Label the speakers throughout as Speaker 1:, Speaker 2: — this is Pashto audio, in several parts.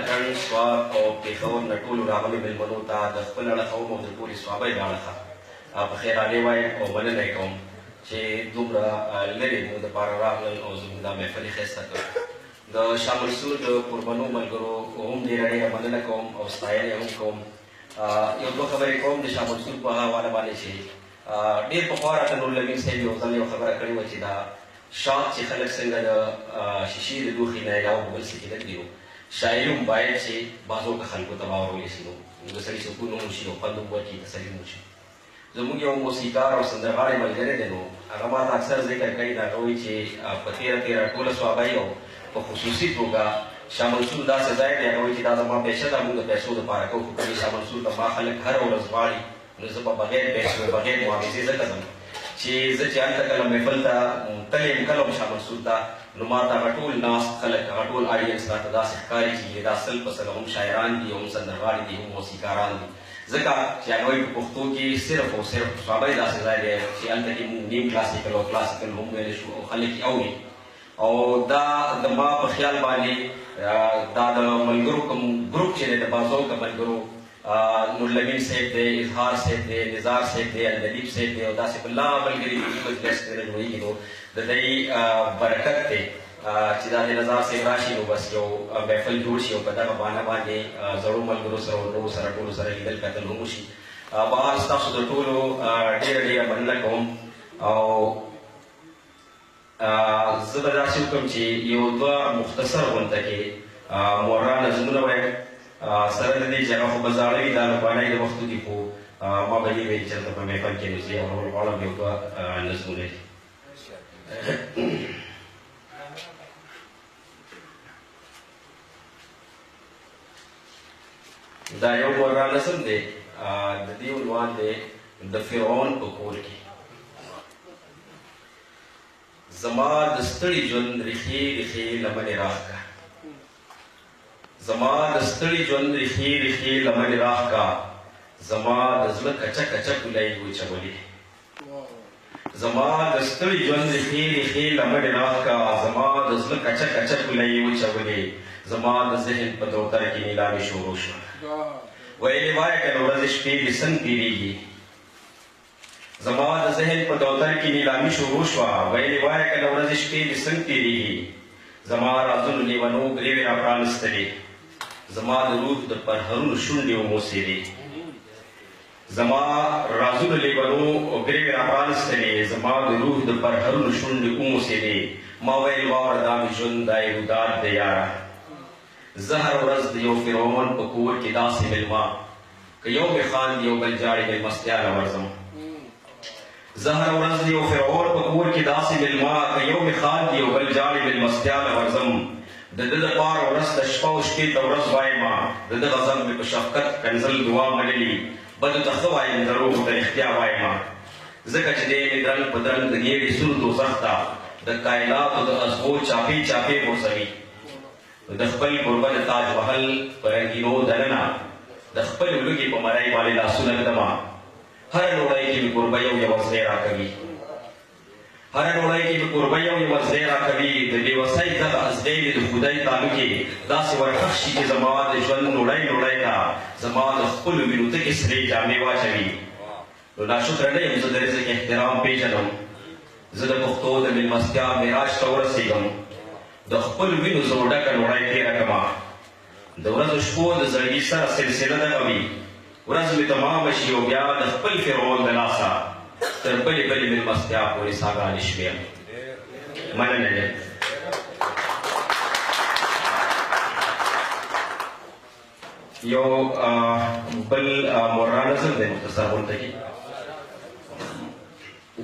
Speaker 1: کڼ سواب او پېښور نه ټولو راغلو مېلمنو ته د خپل اړخ او د ټولې سوابۍ له اړخه په خیرانې وایم او مننه یې کوم چې دومره لرې مو دپاره راغلل او زموږ دا محفل یې ښایسته کړ. د شاه منصور د قربانو ملګرو هم ډېره ډېره مننه کوم او ستاینه هم کوم. یو دوه خبرې کوم د شاه منصور په حواله باندې چې ډېر پخوا راته نورالامین صاحب یو ځل یو خبره کړې وه چې دا شات چې خلک څنګه د شیشې د لوښي نه علاوه په بل څه کې نه ږدي، شاعري هم باید چې بعضو که خلکو ته واورولی شي، نو د سړي سکون هم وشي او خوند هم ورکړي، تسلي هم وشي. زموږ یو موسیقار او سندرغاړی ملګری دی، نو هغه ما ته اکثر ذکر کوي، د هغه وایي چې په تېره ټوله سوابۍ او په خصوصي توګه شاه منصور داسې ځای دی، هغه وایي چې دا زما پیشه ده، موږ د پیسو دپاره کوو، خو کله شاه منصور ته ما خلک هره ورځ غواړي، نو زه به بغیر پیسو بغیر معاوضې ځکه ځم چې زه چې هلته کله محفل ته تللی یم، کله هم شاه منصور ته، نو ما ته هغه ټول ناست خلک، هغه ټول آډینس راته داسې ښکاري چې دا سل په سله هم شاعران دي، هم سندرغاړي دي، هم موسیقاران دي، ځکه چې هغه وایي په پښتو کې صرف او صرف سوابۍ داسې ځای دی چې هلته کې موږ نیم کلاسیکل او کلاسیکل هم ویلی شو او خلک یې اوري. او دا د ما په خیال باندې دا د ملګرو کوم ګروپ چې دی د بعضو که ملګرو نورالامین صاحب دی، اظهار صاحب دی، نزار صاحب دی، الندیب صاحب دی او داسې بلا ملګري مجلس کې جوړېږي، نو د دوی برکت دی چې دا د نزار صاحب راشي، نو بس یو محفل جوړ شي او په دغه بهانه باندې زړو ملګرو سره ورونو سره ټولو سره لیدل کتل هم وشي. بهر ستاسو د ټولو ډېره ډېره مننه کوم. او زه به داسې وکړم چې یو دوه مختصر غونته کې مورا نظمونه وایم، سره د دې چې هغه خو به زاړه وي، دا لوبانۍ د وختو دي، خو ما به دې ویل چې هلته په محفل کې نو زه یې اورول غواړم یو دوه نظمونه دي. دا یو مورا نظم دی، د دې عنوان دی د فرعون په کور کې. زما د ستړي ژوند ریښې ریښې لمنې راښکه، زما د ستړي ژوند ریښې ریښې لمنې راښکه، زما د زړه کچه کچه ګولۍ وچولې، زما د ستړي ژوند ریښې ریښې لمنې راښکه، زما د زړه کچه کچه ګولۍ وچولې، زما د ذهن په دفتر کې نیلامي شروع شوه. ویلې وایه که د ورځې شپې دې څنګ تېرېږي، زما د ذهن په دفتر کې نیلامي شروع شوه. ویلې وایه که د ورځې شپې دې څنګ تېرېږي، زما رازونو لیونو ګرېوې را پرانستلې، زما د روح د پرهرونو شونډې وموسېدې، زما رازونو لیونو ګرېوې را پرانستلې، زما د روح د پرهرونو شونډې وموسېدې. ما ویل واوره دا مې ژوند دا یې روداد دی یاره، زه هر ورځ د یو فرعون په کور کې داسې مېلمه، که یو مې خاندي یو بل جاړي مېلمستیا له ورځم، زه هر ورځ د یو فرعون په کور کې داسې مېلمه، که یو مې خاندي یو بل جاړي مېلمستیا له ورځم، د ده دپاره ورځ ته شپه او شپې ته ورځ وایمه، د ده غضب مې په شفقت کنځل دعا منلي، بدو ته ښه وایم دروغو ته رښتیا وایمه، ځکه چې دی مې درنګ په درنګ د ګېډې سور دوزخ ته د کائناتو د ازغو چاپې چاپې غورځوي، د خپل ګربه د تاج محل په رنګینو دننه د خپل لوږې په مرۍ باندې لاسونه ږدمه، هره ډوډۍ کې مې کوربه یو یوازې راکوي، هره ډوډۍ کې مې کوربه یو یوازې راکوي، د بېوسۍ دغه ازغۍ مې د خدای تعلق کې داسې ورخښ شي چې زما د ژوند ډوډۍ ډوډۍ ته زما د خپلو وینو تکې سرې جامې واچوي. نو ناشکره نه یم، زه د رزق احترام پېژنم، زه د پښتو د مېلمستیا معراج ته ورسېږم، د خپل وینو زه ډکه ډوډۍ تېره کړمه، د ورځو شپو د زړګي سره سلسله دغه وي، ورځ مې تمامه شي او بیا د خپل فرعون د لاسه تر بلې بلې مېلمستیا پورې ساګانې شمېرم. مننه دی. یو بل مورا نظم دی مختصر غونته کې،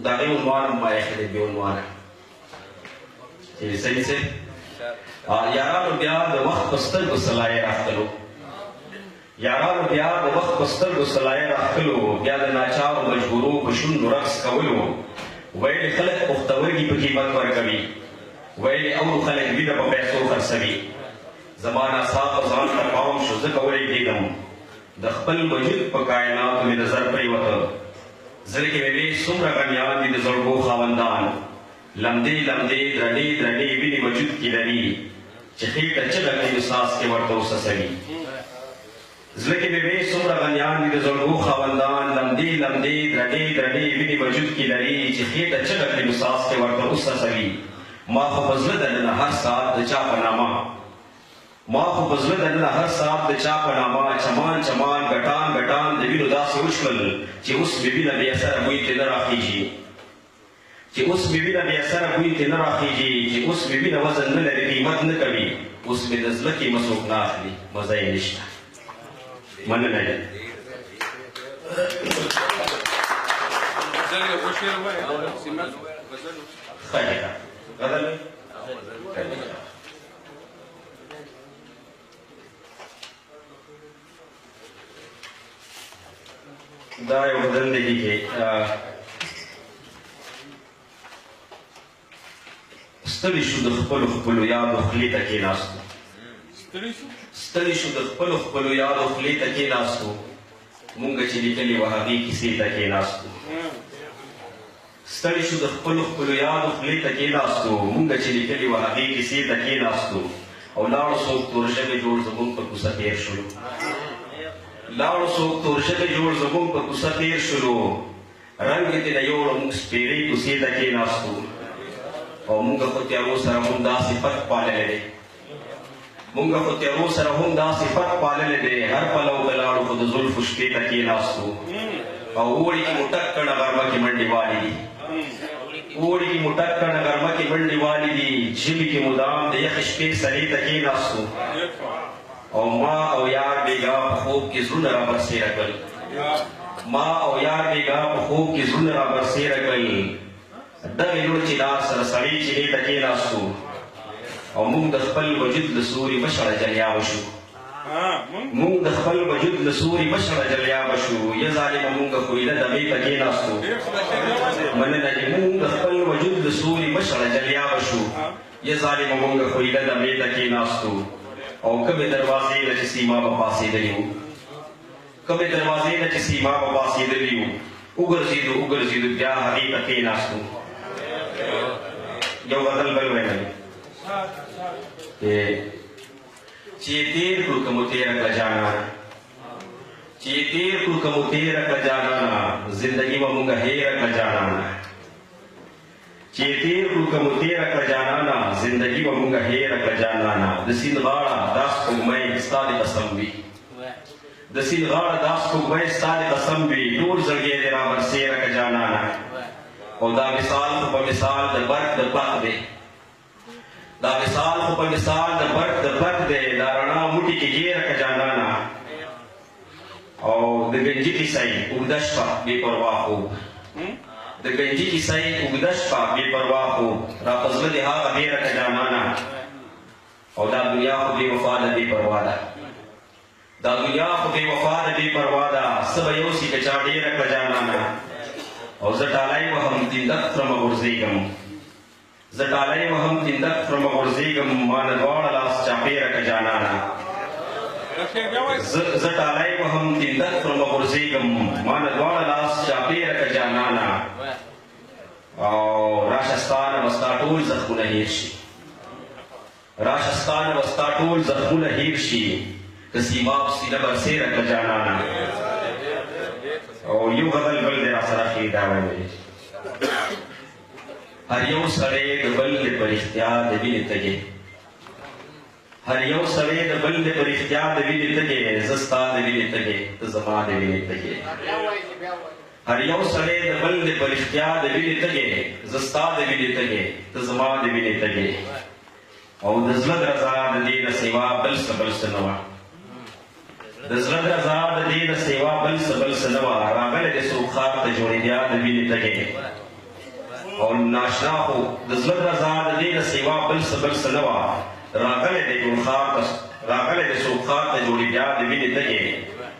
Speaker 1: د هغې عنوان هم ما ایښی دی بې عنوانه چې سړي صاحب یارانو بیا د وخت په سترګو سلایې راختلو، یارانو بیا د وخت په سترګو سلایې راختلو، بیا د ناچارو مجبورو په شونډو رقص کولو، ویلې خلک پښتورګي په قیمت ورکوي، ویلې اورو خلک وینه په پیسو خرڅوي، زما ناڅاپه ځان ته پام شو ځکه ولېږدېدم، د خپل وجود په کائناتو مې نظر پرېوته، زړه کې مې وې څومره غمیان دي د زړګو خاوندان، لمدې لمدې درنې درنې وینې وجود کې لري، چې خېټه چغه کړي نو څاڅکې ورته وڅڅوي. زړه کې مې وې څومره غلیان دي د زړګو خاوندان، لمدې لمدې درنې درنې وینې وجود کې لري چې خېټه چغه کړي نو څاڅکې ورته وڅڅوي. ما خو په زړه دننه هر ساعت د چا په نامه، ما خو په زړه دننه هر ساعت د چا په نامه، چمان چمان ګټان ګټان د وینو داسې وشول چې اوس مې وینه بې اثره بوی ترې نه راخېږي، چې اوس مې وینه بې اثره بوی ترې نه راخېږي، چې اوس مې وینه وزن نه لري قیمت نه کوي، اوس مې د زړه کې مڅوک نه اخلي مزه یې نشته. مننه یې. خیره غزل دا یو غزل دی کې ستړي شو د خپلو خپلو یادو خولې ته کېناستو، ستړي شو د خپلو خپلو یادو خولې ته کېناستو، مونږ چې لیکلې وه هغې کیسې ته کېناستو. ستړي شو د خپلو خپلو یادو خولې ته کېناستو، مونږ چې لیکلې وه هغې کیسې ته کېناستو، او لاړو څوک تور ژبې جوړ زموږ په کوڅه تېر شولو، لاړو څوک تور ژبې جوړ زموږ په کوڅه تېر شولو، رنګ یې ترې یوړو مونږ سپېرې کوڅې ته کېناستو، او مونږ خو تیارو سره هم دا صفت پاللی دی، مونږ خو تیارو سره هم دا صفت پاللی دی، هر پلو ته لاړو خو د زلفو شپې ته کېناستو، او اوړي کې مو ټک کړه غرمه کې منډې والې دي، اوړي کې مو ټک کړه غرمه کې منډې والې دي، ژمي کې مدام د یخې شپې سرې ته کېناستو، او ما او یار بېګا په خوب کې زړونه را برسېره کړل، ما او یار بېګا په خوب کې زړونه را برسېره کړل، دغې لوړ چنار سره سړې چینې ته کېناستو، او موږ د خپل وجود له سوري مشړه جلیابه شو، موږ د خپل وجود له سوري مشړه جلیابه شو، یا ظالمه موږ خویله دمې ته کېناستو. مننه چې موږ د خپل وجود له سوري مشړه جلیابه شو، یا ظالمه موږ خویله دمې ته کېناستو، او کومې دروازې نه چې سیما به پاسېدلي وو، کومې دروازې نه چې سیما به پاسېدلي وو، وګرځېدو وګرځېدو بیا هغې ته کېناستو. یو غزل بل ویلی چې تېر کړو که مو تېره کړه جانانه، چې تېر کړو که مو تېره کړه جانانه، زندګي به مونږه هېره کړه جانانه، چې تېر کړو که مو تېره کړه جانانه، زندګي به مونږه هېره کړه جانانه، د سیند غاړه دا سپوږمۍ ستا د قسم وي، د سیند غاړه دا سپوږمۍ ستا د قسم وي، ټول زړګی دې را برسېره کړه جانانه، او دا مثال خو په مثال د برق د برق دی، دا مثال خو په مثال د برق د برق دی، دا رڼا موټي کې ګیره که جانانه، او د ګنجي کیسه یې اوږده شپه بې پروا خوب، د ګنجي کیسه یې اوږده شپه بې پروا خوب، را په زړه دې هغه ډېره که جانانه، او دا دنیا خو بې وفا ده بې پروا ده، دا دنیا خو بې وفا ده بې پروا ده، څه به یوسي که چا ډېره کړه جانانه، او زه ټالی وهم تندک ترمه غورځېږم، زه ټالی وهم تندک ترمه غورځېږم، ما نه دواړه لاس چاپېره که جانانه، زه ټالی وهم تندک ترمه غورځېږم، ما نه دواړه لاس چاپېره که جانانه، او راشه ستا نه به ستا ټول زخمونه هېر شي، راشه ستا نه به ستا ټول زخمونه هېر شي، که سیماب سینه برسېره کړه جانانه. او یو غزل بل دی راسره ښې دا ویلی هر یو سړی د بل دی په رښتیا د وینې تږی، هر یو سړی د بل دی په رښتیا د وینې تږی، زه ستا د وینې تږی ته زما د وینې تږی، هر یو سړی د بل دی په رښتیا د وینې تږی، زه ستا د وینې تږی ته زما د وینې تږی، او د زړه درزا د دې نه سوا بل څه نه وه، د زړه درزا د دې نه سوا بل څه نه وه، راغلی د څوک ښار ته جوړېدیا د وینې تږی، او ناشنا خو د زړه درزا د دې نه سوا بل څه نه وه، راغلی د څوک ښار ته جوړېدیا د وینې تږی،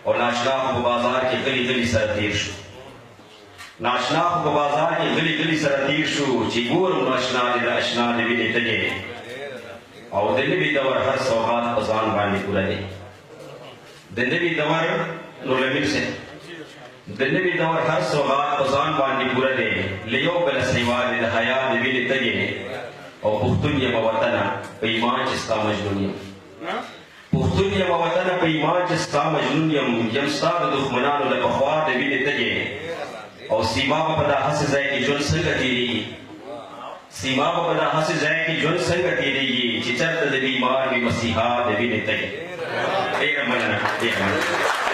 Speaker 1: او ناشنا خو په بازار کې غلي غلي سره تېر شو، ناشنا خو په بازار کې غلي غلي سره تېر شو، چې ګورم ناشنا دی د اشنا د وینې تږی، او د نوي دور هر سوغات په ځان باندې پوره دی، د نوي دور نور امیر صاحب د نوي دور هر سوغات په ځان باندې پوره دی، له یو بله سیوا دی د حیا د وینې تږی، او پختون یم وطنه په ایمان چې ستا مجنون یم پختون یم وطنه په ایمان چې ستا مجنون یم ستا د دښمنانو له پخوا د وینې تږې او سیما به په دا هسې ځای کې ژوند څنګه تېرېږي سیما به په دا هسې ځای کې ژوند څنګه تېرېږي چې چېرته د بیمار وي مسیحا د وینې تږې ډېره مننه ډېره مننه